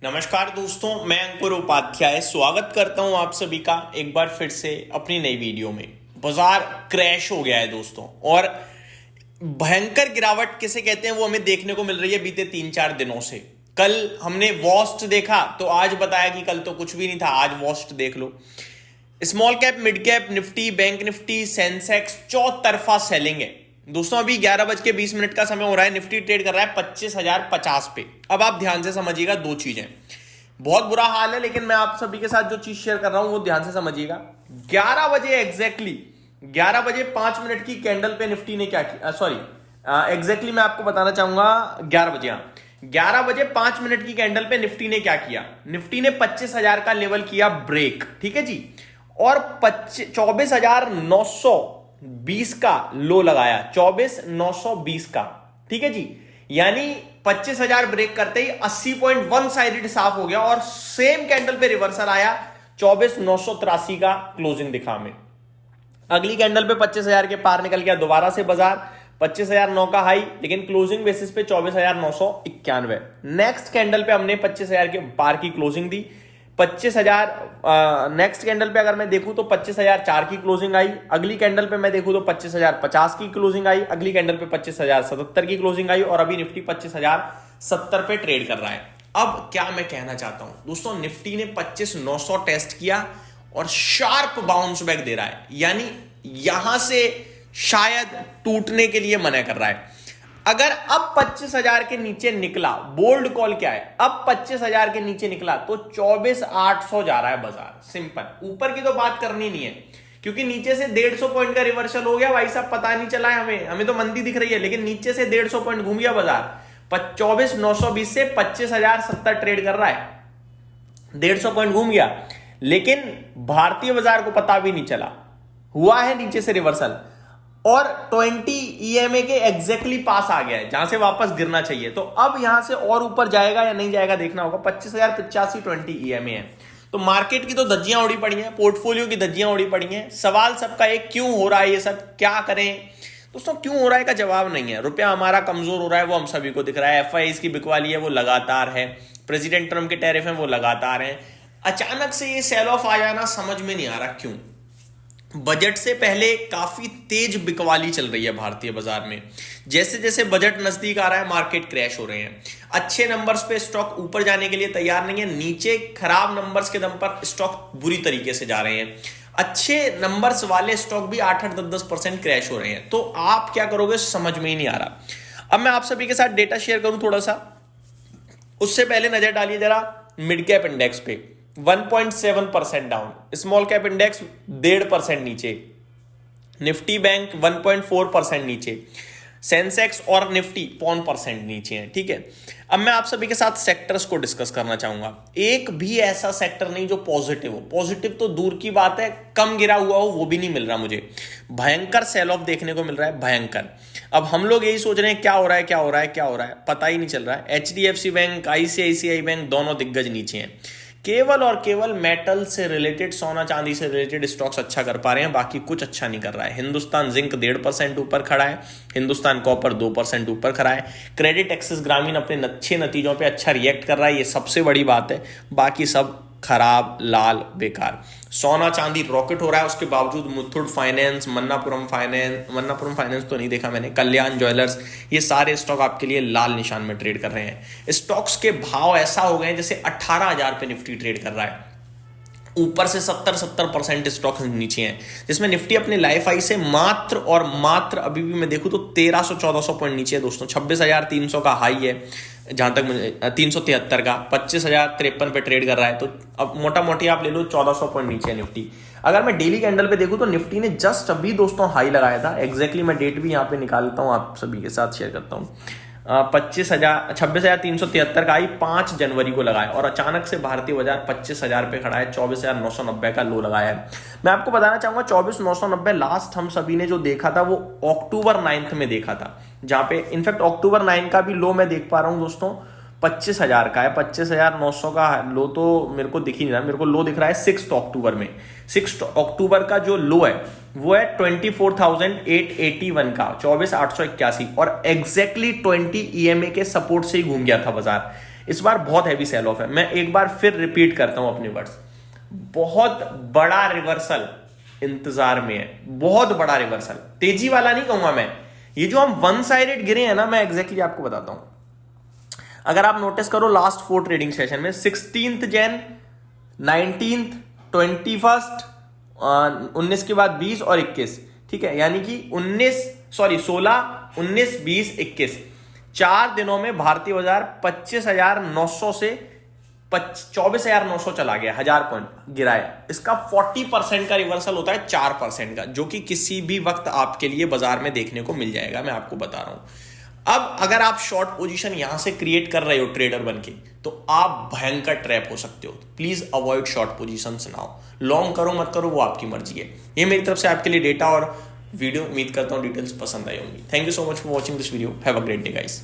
नमस्कार दोस्तों, मैं अंकुर उपाध्याय स्वागत करता हूं आप सभी का एक बार फिर से अपनी नई वीडियो में। बाजार क्रैश हो गया है दोस्तों, और भयंकर गिरावट किसे कहते हैं वो हमें देखने को मिल रही है बीते 3-4 दिनों से। कल हमने वॉस्ट देखा तो आज बताया कि कल तो कुछ भी नहीं था, आज वॉस्ट देख लो। Small cap, mid cap, Nifty, bank Nifty, Sensex चौतरफा सेलिंग है दोस्तों। अभी 11:20 का समय हो रहा है, निफ्टी ट्रेड कर रहा है 25,050 पे। अब आप ध्यान से समझिएगा, दो चीजें, बहुत बुरा हाल है, लेकिन मैं आप सभी के साथ जो चीज शेयर कर रहा हूं वो ध्यान से समझिएगा। 11 बजे एग्जैक्टली 11 बजे 5 मिनट की कैंडल पे निफ्टी ने क्या किया, सॉरी एग्जैक्टली मैं आपको बताना चाहूंगा 11 बजे, 11 बजे 5 मिनट की कैंडल पे निफ्टी ने क्या किया, निफ्टी ने 25,000 का लेवल किया ब्रेक, ठीक है जी, और 24,920 का लो लगाया, 24,920 का, ठीक है जी। यानी 25,000 ब्रेक करते ही 80 पॉइंट वन साइडेड साफ हो गया, और सेम कैंडल पे रिवर्सल आया, 24,983 का क्लोजिंग दिखा हमें। अगली कैंडल पे 25,000 के पार निकल गया दोबारा से बाजार, 25,009 का हाई, लेकिन क्लोजिंग बेसिस पे 24,991। नेक्स्ट कैंडल पे हमने 25,000 के पार की क्लोजिंग दी, 25,000। नेक्स्ट कैंडल पे अगर मैं देखूं तो 25,004 की क्लोजिंग आई, अगली कैंडल पे मैं देखूं तो 25,050 की क्लोजिंग आई, अगली कैंडल पे 25,077 की क्लोजिंग आई, और अभी निफ्टी 25,070 पे ट्रेड कर रहा है। अब क्या मैं कहना चाहता हूं दोस्तों, निफ्टी ने 25,900 टेस्ट किया और शार्प बाउंस बैक दे रहा है, यानी यहां से शायद टूटने के लिए मना कर रहा है। अगर अब 25,000 के नीचे निकला, बोल्ड कॉल क्या है, अब 25,000 के नीचे निकला तो 24,800 जा रहा है बाजार, सिंपल। ऊपर की तो बात करनी नहीं है, क्योंकि नीचे से 150 पॉइंट का रिवर्सल हो गया भाई साहब, पता नहीं चला है हमें तो मंदी दिख रही है, लेकिन नीचे से 150 पॉइंट घूम गया बाजार। 24,920 से 25,070 ट्रेड कर रहा है, 150 पॉइंट घूम गया, लेकिन भारतीय बाजार को पता भी नहीं चला, हुआ है नीचे से रिवर्सल, और 20 ईएमए के एग्जैक्टली पास आ गया है, जहां से वापस गिरना चाहिए। तो अब यहां से और ऊपर जाएगा या नहीं जाएगा देखना होगा। 25,085 20 ईएमए है, तो मार्केट की तो धज्जियां उड़ी पड़ी हैं, पोर्टफोलियो की धज्जियां उड़ी पड़ी हैं। सवाल सबका एक, क्यों हो रहा है ये सब, क्या करें दोस्तों, क्यों हो रहा है का जवाब नहीं है। रुपया हमारा कमजोर हो रहा है, वो हम सभी को दिख रहा है। एफआईआई की बिकवाली है, वो लगातार है। प्रेसिडेंट ट्रम्प के टैरिफ हैं, वो लगातार हैं। अचानक से ये सेल ऑफ आ जाना समझ में नहीं आ रहा क्यों। बजट से पहले काफी तेज बिकवाली चल रही है भारतीय बाजार में, जैसे जैसे बजट नजदीक आ रहा है मार्केट क्रैश हो रहे हैं। अच्छे नंबर्स पे स्टॉक ऊपर जाने के लिए तैयार नहीं है, नीचे खराब नंबर्स के दम पर स्टॉक बुरी तरीके से जा रहे हैं। अच्छे नंबर्स वाले स्टॉक भी 8-8, 10-10% क्रैश हो रहे हैं। तो आप क्या करोगे समझ में ही नहीं आ रहा। अब मैं आप सभी के साथ डेटा शेयर करूं थोड़ा सा, उससे पहले नजर डालिए जरा मिड कैप इंडेक्स पे, 1.7% डाउन, स्मॉल कैप इंडेक्स 1.5% नीचे, निफ्टी बैंक 1.4% नीचे, सेंसेक्स और निफ्टी 0.1% नीचे है, ठीक है। अब मैं आप सभी के साथ सेक्टर्स को डिस्कस करना चाहूंगा। एक भी ऐसा सेक्टर नहीं जो पॉजिटिव हो, पॉजिटिव तो दूर की बात है, कम गिरा हुआ हो वो भी नहीं मिल रहा मुझे। भयंकर सेल ऑफ देखने को मिल रहा है, भयंकर। अब हम लोग यही सोच रहे हैं क्या हो रहा है, क्या हो रहा है, क्या हो रहा है, पता ही नहीं चल रहा है। एचडीएफसी बैंक, आईसीआईसीआई बैंक दोनों दिग्गज नीचे हैं। केवल और केवल मेटल से रिलेटेड, सोना चांदी से रिलेटेड स्टॉक्स अच्छा कर पा रहे हैं, बाकी कुछ अच्छा नहीं कर रहा है। हिंदुस्तान जिंक 1.5% ऊपर खड़ा है, हिंदुस्तान कॉपर 2% ऊपर खड़ा है। क्रेडिट एक्सिस ग्रामीण अपने अच्छे नतीजों पे अच्छा रिएक्ट कर रहा है, ये सबसे बड़ी बात है। बाकी सब खराब, लाल, बेकार। सोना चांदी रॉकेट हो रहा है, उसके बावजूद मुथूट फाइनेंस, मन्नापुरम फाइनेंस तो नहीं देखा मैंने, कल्याण ज्वेलर्स, ये सारे स्टॉक आपके लिए लाल निशान में ट्रेड कर रहे हैं। स्टॉक्स के भाव ऐसा हो गए जैसे 18,000 पे निफ्टी ट्रेड कर रहा है, ऊपर से 70% स्टॉक नीचे हैं, जिसमें निफ्टी अपने लाइफ हाई से मात्र और मात्र अभी भी मैं देखूं तो 1300-1400 पॉइंट नीचे है दोस्तों। 26,300 का हाई है, जहां तक मुझे 373 का, 25,053 पे ट्रेड कर रहा है। तो अब मोटा मोटी आप ले लो 1400 पॉइंट नीचे है निफ्टी। अगर मैं डेली कैंडल पे देखूं तो निफ्टी ने जस्ट अभी दोस्तों हाई लगाया था, एग्जैक्टली मैं डेट भी यहाँ पे निकालता हूँ, आप सभी के साथ शेयर करता हूँ। 26,373 का हाई 5 जनवरी को लगाया, और अचानक से भारतीय बाजार 25,000 पे खड़ा है, 24,990 का लो लगाया है। मैं आपको बताना चाहूंगा 24,990 लास्ट हम सभी ने जो देखा था वो अक्टूबर 9 में देखा था, जहां पे इनफैक्ट अक्टूबर 9 का भी लो मैं देख पा रहा हूं दोस्तों 25,000 का है। 25,900 का लो तो मेरे को दिख ही नहीं रहा, मेरे को लो दिख रहा है 6 अक्टूबर में। 6 अक्टूबर का जो लो है वो है 24,881 का, 24,881, और एग्जैक्टली 20 ईएमए के सपोर्ट से ही घूम गया था बाजार। इस बार बहुत हैवी सेल ऑफ है। मैं एक बार फिर रिपीट करता हूं अपने वर्ड्स, बहुत बड़ा रिवर्सल इंतजार में है, बहुत बड़ा रिवर्सल, तेजी वाला नहीं कहूंगा मैं। ये जो हम वन साइडेड गिरे हैं ना, मैं एग्जैक्टली आपको बताता हूं। अगर आप नोटिस करो लास्ट 4 ट्रेडिंग सेशन में 16 जैन, 19, 21, 19 के बाद 20 और 21, ठीक है, यानी कि 16, 19, 20, 21, 4 दिनों में भारतीय बाजार 25,900 से 24,900 चला गया, 1000 पॉइंट गिराया। इसका 40% का रिवर्सल होता है 4% का, जो कि किसी भी वक्त आपके लिए बाजार में देखने को मिल जाएगा, मैं आपको बता रहा हूं। अब अगर आप शॉर्ट पोजीशन यहां से क्रिएट कर रहे हो ट्रेडर बनके, तो आप भयंकर ट्रैप हो सकते हो। Please avoid short positions now. Long करो मत करो वो आपकी मर्जी है। ये मेरी तरफ से आपके लिए डेटा और वीडियो, उम्मीद करता हूं डिटेल्स पसंद आई होंगी। Thank you so much for watching this video. Have a great day guys.